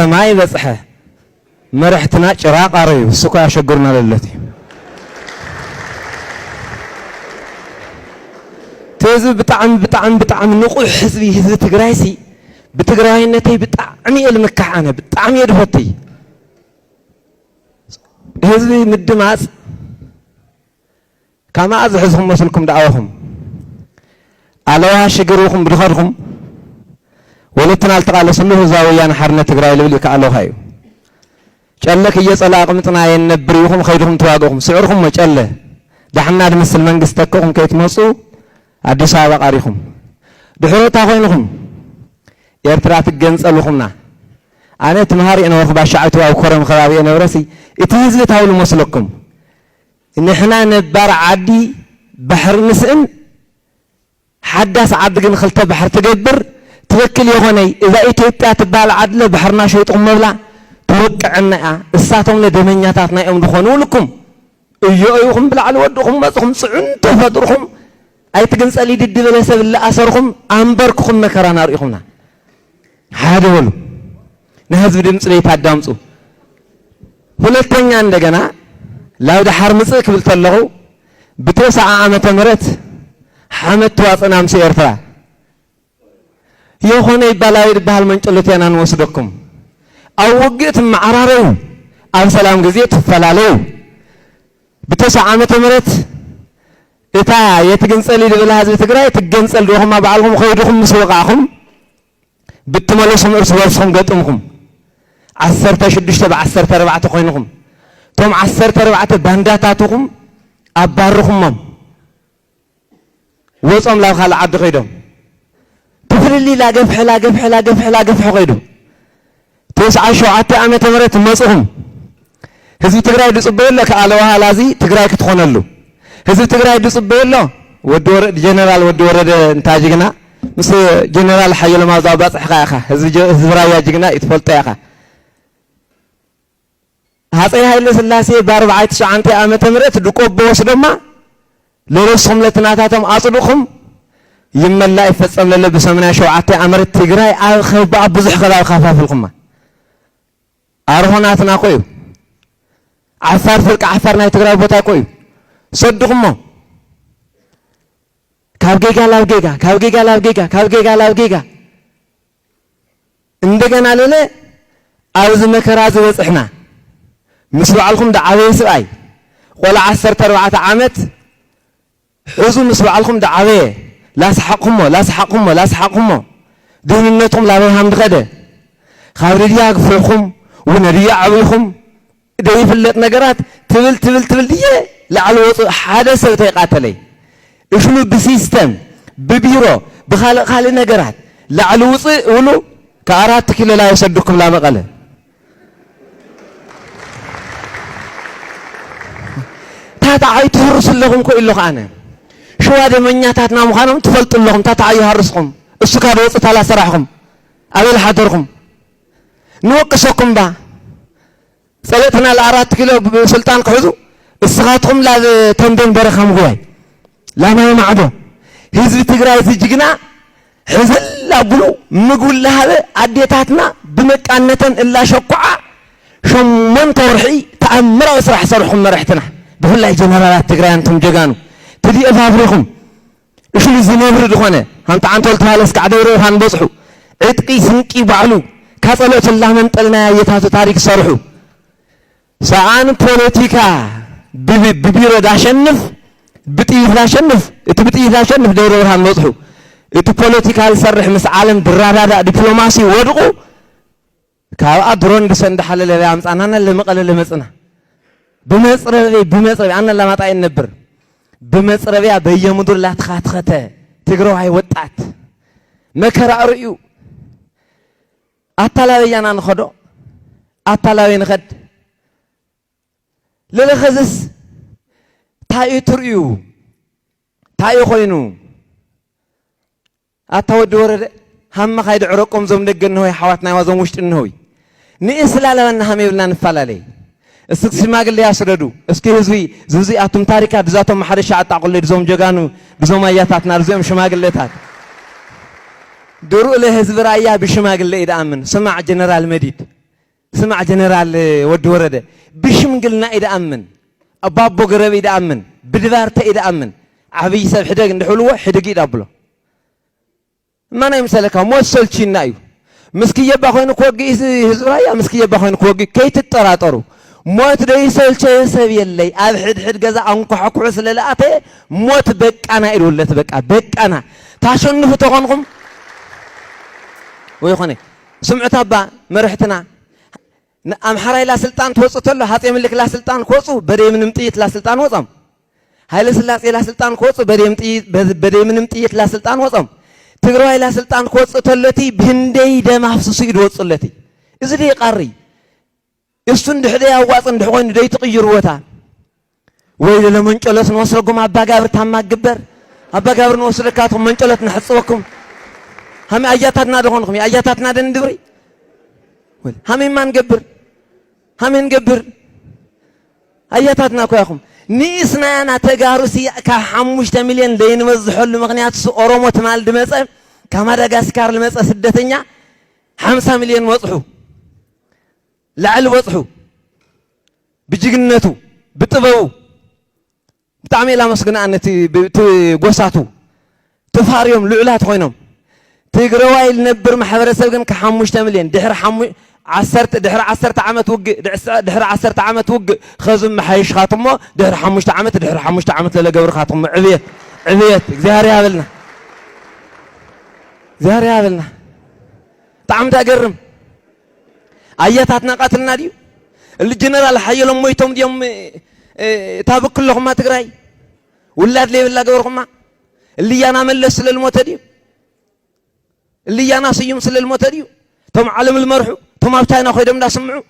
سماي بصحه مرحتنا چراغ قريو سكو يشغرنا للتي تزب بطعم نقول حزبي حزب تግራይሲ بتግራይነተይ بطعم المكحانه بطعم يدفتي حزبي مدماص كما ازحزهم مسلكم دعوهم علوا شجروكم بدخركم ولتنا التقالسلو زاويان حرنا تግራይ لبلك علو هايو ጨለክ እየጸላቅምጥና የነብሪሁም ኸይዱም ተዋገሁም ስዕርኩም መጨለ ዳሕና ድምስል መንግስት ተከኹም ከይትመጹ አዲስ አበባ ቃሪኹም ድሕሮታ ኮይንኹም ኤርትራ ትገንጸልኹምና አነ ትምሃር እነወርኹ ባሻዕቱ አው ኮረም ከባቢ እነብረሲ እቲ ህዝብ ታውሉ መስለኩም ንሕና ነባር ዓዲ ባሕር ንስእን ሓዳስ ዓዲ ግን ክልተ ባሕር ትገብር ትክክል የሆነይ እዛ ኢትዮጵያ ትባል ዓድለ ባሕርና ሸይጥኩም መብላ توقعنا الساتهم لدمنياتنا يوم دخونوا لكم ايوهم بالعل ودخم مصخم صعن تفدرهم اي تجنصلي ددبلسب لا اسرهم انبركم مكرانا ريخمنا هذا هو نهزب ድምጽ ላይ ታዳምጹ ሁለተኛ እንደገና ላውደ ሐርምጽ ክብል ተለሁ በ9 ዓመተ ምህረት ሐመት ዋጽናም ሲኤርትራ የሆነ ይባላል ባህል መንጨለቴናን ወስደኩም አውግት ማዕራረው አብ ሰላም ጊዜ ተፈላለው በ9 ዓመተ ምህረት እታ የትግንጸል ይብላ ህዝብ ትግራይ ትገንጸል ደሆማ ባልኩም ኸይዱኩም መስወቃኹም ብትመለሱም እርስ በርስኩም ገጥምኩም 16 በ14 ኮይንኩም ቶም 14 ባንዳታቱኩም አባርኹም ወጾም ላው ካል ዓድ ኸይዶም ትፍልሊ ላ ገፍሕ ኸይዱ 9 ዓመተ ምህረት መጽሁም ህዝብ ትግራይ ድጽበለ ከአለዋ ላዚ ትግራይ ክትኾነሉ ህዝብ ትግራይ ድጽበለ ወደወረድ ጀነራል ወደወረደ እንታጅግና ምስ ጀነራል ሓየለ ማዛው ባጽሕኻ ያኻ ህዝብ ራያ ጅግና ይትፈልጣ ያኻ ሃፀይ ኃይለ ሥላሴ በ49 ዓመተ ምህረት ድቆቦ ወስደማ ለረስኩም ለትናታቶም አጽድኹም ይመላ ይፈጸም ለለ በ87 ዓመት ትግራይ አኸባ ብዙሕ ከባቢ ካፋፍልኩማ አርሆናትና ቆዩ አፋር ፍርቅ አፋርና ትግራይ ቦታ ቆዩ ሰድኹም ካብጌጋ ላብጌጋ እንደገና ለለ አውዝ መከራ ዝበጽሕና ምስ በዓልኩም ዳዓበይ ስባይ ቆላ 14 ዓመት ሕዙ ምስ በዓልኩም ዳዓበይ ላስሐቁሞ ድህንነቱም ላበይ ሃምድኸደ ካብሪድያ ግፍኹም ونريا عبيكم ده يفلت نجارات تبل دي لعلو حدث تيقاتلي إشلو بسيستم ببيرو بخال نجارات لعلو ولو كارات كيلو لا يصدقكم لا مقالة تاتعي تهرس لهم كو إلو خانة شو هذا من ياتنا مخانم تفلت لهم تاتعي هرسكم السكر وص تلا سرحكم أول حضركم نوقسكم با صلتنا ل4 كيلو بسلطان قحزو اسخاتكم لا تنبين برخم غواي لا ما يمعدو حزب تግራይ ዝጅግና حزل ابلو مغول لهله اديتاتنا بمقانتن الا شقع شمن تورحي تامر اسرح سرحهم مرحتنا بهلا جنرالات تግራይ انتم جگانو تدي افافريكم اشلي زنبر دخونه انت عنتول تالس قعدورو هان بصحو عتقي سنقي بعلو كصلوت الله منطلنا يتاتو تاريخ سرحو ساعان بوليتيكا ببيرو داشنف بطيف داشنف بطيف داشنف دورو هان بصحو اتو بوليتيكا يسرح مس عالم درادادا دبلوماسي ودقو كاب ادرون دسند حلل لا امصانانا لمقل لمصنا بمصربي انا لماطاي نبر بمصربيا بيمدر لا تخاتخته تግረው አይ ወጣት መከራ ርዩ አታላውያና ንኸዶ አታላውያን ኸድ ለለኸዝስ ታዩ ትርዩ ታዩ ኮይኑ አታወድ ወረደ ሃማ ካይድ ዕረቆም ዞም ደገን ነው ሓዋትና ያዋዞም ውሽጥ ነው ንእስላለና ሃመ ይብልና ንፋላለይ እስኪ ሽማግሌ ያስረዱ እስኪ ህዝቢ አቱም ታሪካ ድዛቶም ማሐረሻ አጣቆለ ድዞም ጀጋኑ ድዞም አያታትና ድዞም ሽማግሌታት ድሩ ለህዝብ ራያ በሽማግሌ ይዳምን ስማዕ ጀነራል መዲድ سمع جنرال ود ورده بشمقلنا إذا أمن أبابو قرب إذا أمن بدبارته إذا أمن عبي سب حدق ندحلوه حدق إذا أبله ما نمسلك موصل شيء نايو مسكية بخوين كوجي هزرايا مسكية بخوين كوجي كي تتراترو موت رئيسل شيء سبي اللي أبحد حد جزاء أنك حكوا سلالته موت بك أنا إلولة بك أنا تاشون نفتقونكم ويخوني سمعت أبا مرحتنا أم حراي لا سلطان توصل له هاتي ملك لا سلطان كوصو بدي من متيت لا سلطان وصم هاي السلاسة لا سلطان كوصو بدي من متيت لا سلطان وصم تقرأ لا سلطان كوصو تلتي بهندي دم حفص يد وصلتي إذا دي قاري يستند حدا واصن دحوين دي تغير وتا ويل لمن جلس نوصلكم أبا جابر تما جبر أبا جابر نوصلكاتهم من جلس نحصوكم هم أياتنا دخونكم أياتنا دندوري هم ما نجبر هم نجبر أياتنا كويهم نيسنا أنا تجارسي كحموش تملين لين مزحول مغنيات أورومو تمال دمسة كمادغاسكار لمسة سدتنيا 5 مليون وصحو لعل وصحو بجنته بتبو بتعمل مسكنا أن تجوساتو تفاريهم لعلات خوينهم تجرواي النبر محبر سبقن كحموش تملين دحر عصرت عمت وج دحر عصرت عمت وج خزم محيش خاتمه دحر حموش عمت للا جبر خاتم عبيت زهري هابلنا طعم تقرم أياتنا قاتلنا ديو الجنرال حي لهم ميتهم ديهم تابك كلهم ما تقراي ولاد لي ولا جبرهم اللي أنا ملس للموت ديو اللي أنا سيوم سل الموت ديو توم عالم المرحو توم أبتاينا خويدهم دا سمعوا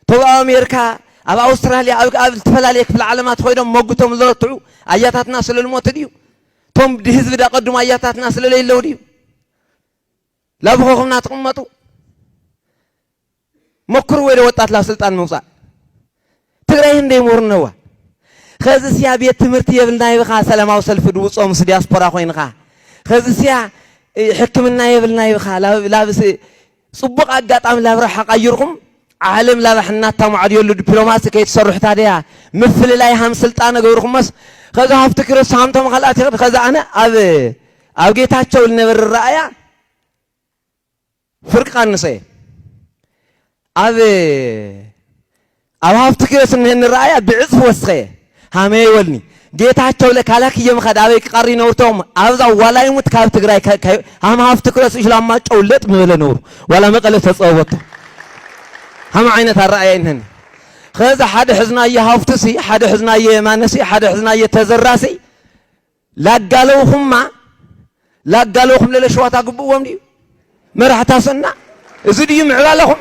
توم أمريكا أو أستراليا أو تفلاليك في العالمات خويدهم موجودهم لرطعوا آياتنا سل الموت ديو توم دهز بدا قدم آياتنا سل الليل ديو لا بخوهم ناتقمتوا مكروا إلى وطات لا سلطان موسى تغرين دي مورنوا خذ سيابية تمرتي يبلنا يبخا سلام أو سلف دوس أو مسدياس برا خوين خا خذ سيا حكمنا يبلنا يبخا لا بس صبق أجات عم لا راح أغيركم عالم لا راح ناتهم عديو الدبلوماسي كي تصرح تاديها مثل لا يهم سلطان أغيركم بس خذ هفتكر سامتهم خلات خذ أنا أبغيت أشوف النبر الرأي فرق النساء أبغى هفتكر إن الرأي بعزف وسخة همي يولني جيت أشوف لك على كي يوم خد أبيك قارين ورتهم أبغى ولا يوم تكاب تقرأ هم هفتكر إيش لما تقولت من النور ولا مقلة تصوت هم عينة الرأي إنهن خذ حد حزنا يهفتسي حد حزنا يمانسي حد حزنا يتزرسي لا قالوهم للشواط أقبوهم دي مرح تاسنا زدي معلالهم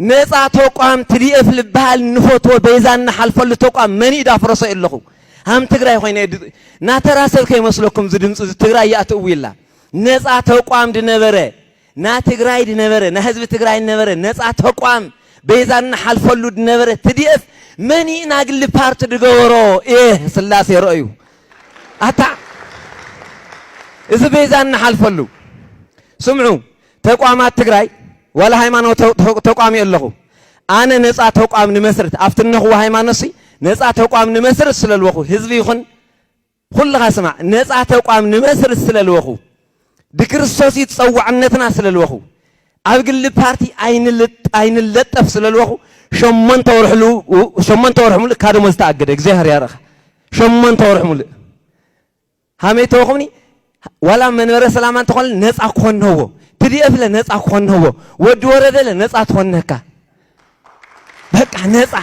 نزع توقام تريف لبال نفوت وبيزان حلف توقام مني دافرس إلله هم تقرأ خوين ناتراسل كي مسلكم زدم تقرأ يأتوا الله نزع توقام دنبرة ناتقرأ دنبرة نهزب تقرأ دنبرة نزع توقام بيزان حلف دنبرة تريف مني ناقل بارت دقورو إيه سلاسي رأيو أتا إذا بيزان حلف سمعوا توقامات تقرأ ولا هيمانو توقامي الله أنا نزع توقام نمسرت أفتنه هو هيمانسي نزع توقام نمسرت سلالوخو هزبي يخون كلها سمع نزع توقام نمسرت سلالوخو بكريستوس يتصوع عنتنا سلالوخو أبقى البارتي أين اللطف سلالوخو شمن تورحمل كادو مستعقد إجزاهر يا رخ شمن تورحمل همي توقمني ولا من ورا سلامان تقول نزع كون هو تدي أفلا نزع كون هو ودور ذا نزع تونك بق نزع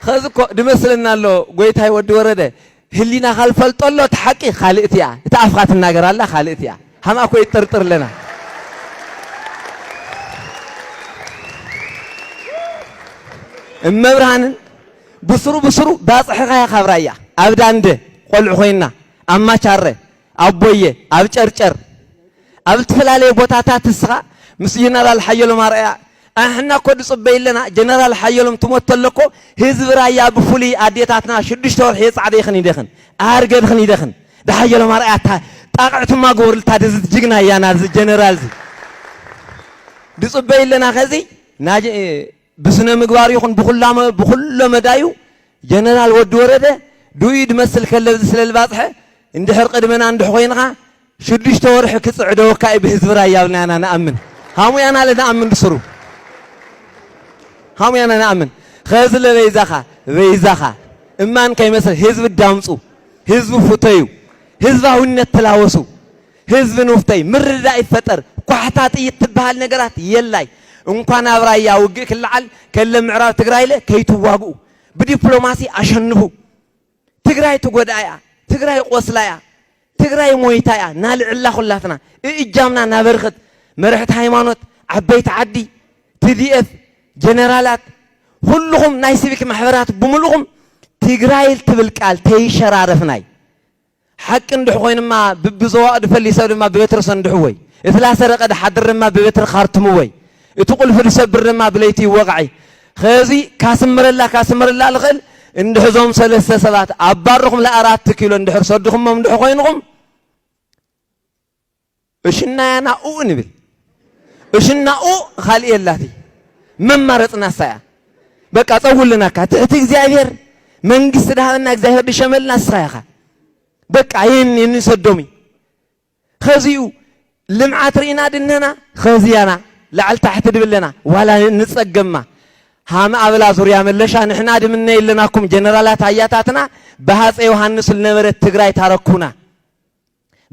خذك دمسلنا له قويت هاي ودور ذا هلينا خلفل طلع تحكي خالتيا تعرفات النجار الله خالتيا هم أكو يترتر لنا المبرهن بصرو باص حقيقة خبرايا أبدان ده قل خوينا أما شر أبويه أبشر أبتفلالي بوتاتات السخا مسينا للحيلو مرأة احنا كود صبي لنا جنرال حيلهم تموتلكو حزب رايا بفولي اديتاتنا شدش تور حيص عديخن يدخن ارغد خن يدخن ده حيلو مرأة طاقعت ما غورل تادز جigna يانا جنرال ድጽበይ ለና ከዚ ናጅ ብስነ ምግባር ይኹን ብኩሉ መዳዩ ጀነራል ወዲ ወረደ ዱይድ መስል ከለብ ስለልባጽሐ እንድሕር ቅድመና እንድሕ ኮይንኻ 6 ወርሕ ክጽዕደወካ ብህዝብ ራያ ብለና ነአምን ሃሙያና ለነአምን ድስሩ ሃሙያና ነአምን خزل بيزاخا إمان كيمثل حزب الدامسو حزب فتيو حزب هونة تلاوسو حزب نفتي مرة يفتر قحطات يتبهال نجارات يلاي እንኳን አብራያ ውግ ክልዓል ከለም ምዕራብ ትግራይ ለ ከይትዋጉ በዲፕሎማሲ አሸንፉ ትግራይ ትጎዳያ ትግራይ ቆስላያ ትግራይ ሞይታያ ናልዕላ ሁላትና እጃምና ናበርኸት መርሕት ሃይማኖት ዓበይት ዓዲ TDF ጀነራላት ሁሉም ናይ ሲቪክ ማህበራት ብሙሉም ትግራይ ትብል ቃል ተይሸራረፍናይ حق እንደሆ ኮይንማ ብብዘዋድ ፈልይሰብ ድማ በበትር ሰንድሁ ወይ እትላ ሰረቀ ደሓድርማ በበትር ካርትሙ ወይ እትቁል ፍልሰብርማ ብለይቲ ወቅዒ خزي كاسمرلا لخل اندحزوم 3 سبات ابارخم ل4 كيلو اندحر صدخم اندح خوينكم اشنا انا او نبل اشنا او خالي اللاتي ممرطنا سايا بقى صولنا كات እግዚአብሔር መንግስት ዳህና እግዚአብሔር ዲሸመልና ስራይኻ በቃ ይሄን ሰዶሚ خزيو لمعات رينا دننا خزيانا لعل تحت دبلنا ولا نصقما هام أبلا زوريا ملشا نحنا دمنا إلناكم جنرالات عياتاتنا بهاس يوحنس النبرة تقرأي تاركونا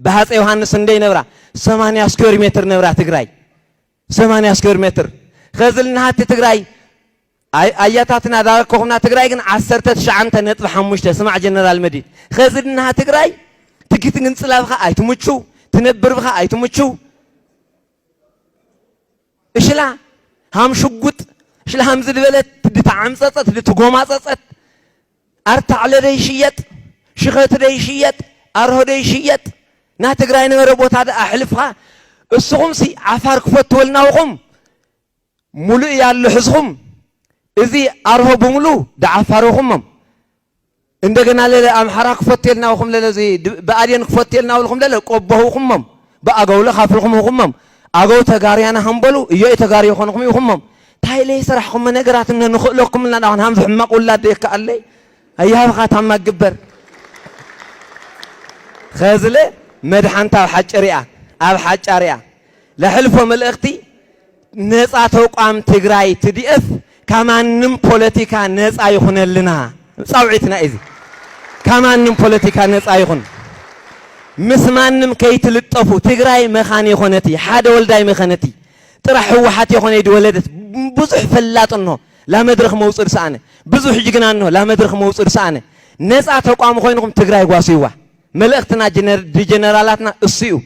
بهاس يوحنس ندي نبرة 8 سكوير متر نبرة تقرأي 8 سكوير متر خزلنا هات تقرأي عياتاتنا داركونا تقرأي كن 10 شعنت نطبح مشت سمع جنرال مدي خزلنا هات تقرأي تكيت ننسلا بخا أي تمشو تنبر بخا أي تمشو إيش لا هم شقط شل همز البلد تتعمصت تتقومصت أرتع لريشيت شخت ريشيت أره ريشيت ناتقرأي نمربوت هذا أحلفها السخمسي عفار كفت ولناوهم ملو يالحزهم إذي أره بملو دعفارهم عندنا للا أمحرا كفت يلناوهم للا زي بأدين كفت يلناوهم للا قبهوهم بأقول خافلهم هم أقول تجاريانا هم بلو يو تجاري خونهم يهم تاي لي سرحكم من نقرات إن نخلقكم لنا عن هم ما قول ديك قال لي أيها بقى تام جبر خازلة مدحن تاو حجريا أو حجريا لحلفهم الأختي ناس أتوقع أم تجراي TDF كمان نم بوليتيكا ناس أيخون لنا صوعتنا إذي كمان نم بوليتيكا ناس أيخون مسمانم كيت للطفو تجراي مخاني خونتي حدا ولداي مخانتي ترى حوحات يخون يد ولدت بزح فلات إنه لا مدرخ موصل سانه بزح جينا إنه لا مدرخ موصل سانه ناس أتوقع مخوينكم تجراي قاسيوة ملأختنا جنرالاتنا السيو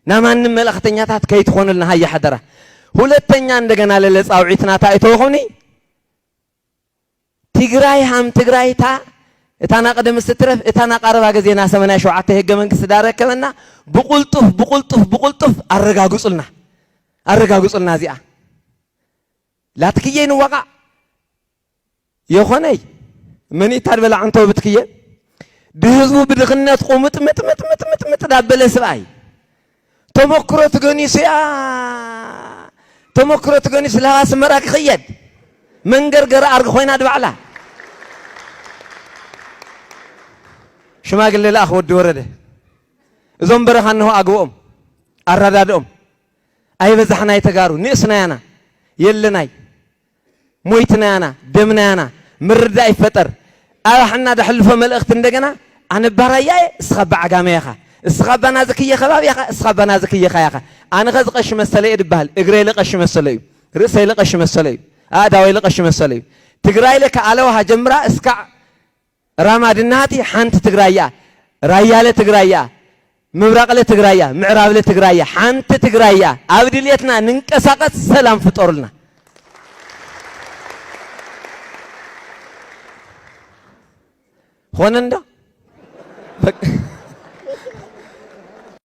نمان ملأختنا تات كيت خون لنا هاي حدرة هو التنيان دجنا للس أو عتنا تايتوهوني تجراي هم تجراي تا اتانا قدم استترف اتانا قارب اجزينا سمنا شوعته هجه منكس داره كمنا بقلطف ارغاغصلنا زيا لا تكيين وقع يخوني مني تربل عنته بتكيه بهزو بدغنات قومت مت دابل سباي تمكرت غنيسيا تمكرت غنيس لا سمراك خيد منغرغر ارغ خوينا دبعلا شماغل لله ود ورده زوم برخانه اغوم اردادهم اي بزحنا يتغارو نيسنا يانا يلناي مويتنا يانا دمنا يانا مردا يفطر احنا دحلفه ملእኽት እንደገና انا برايا اسخبع عقاميخا اسخبنا زكيه خبابيخا اسخبنا زكيه خياخا انا خزقش مسلي يدبال اغري لقش مسلي رسي لقش مسلي اداوي لقش مسلي تግራይ ለካ አለውሃ ጀምራ እስካ رامادناتي حانت تقرايا رايالة تقرايا مبرقلة تقرايا معرابلة تقرايا حانت تقرايا عبداليتنا ننكساقت سلام فطورلنا خونندا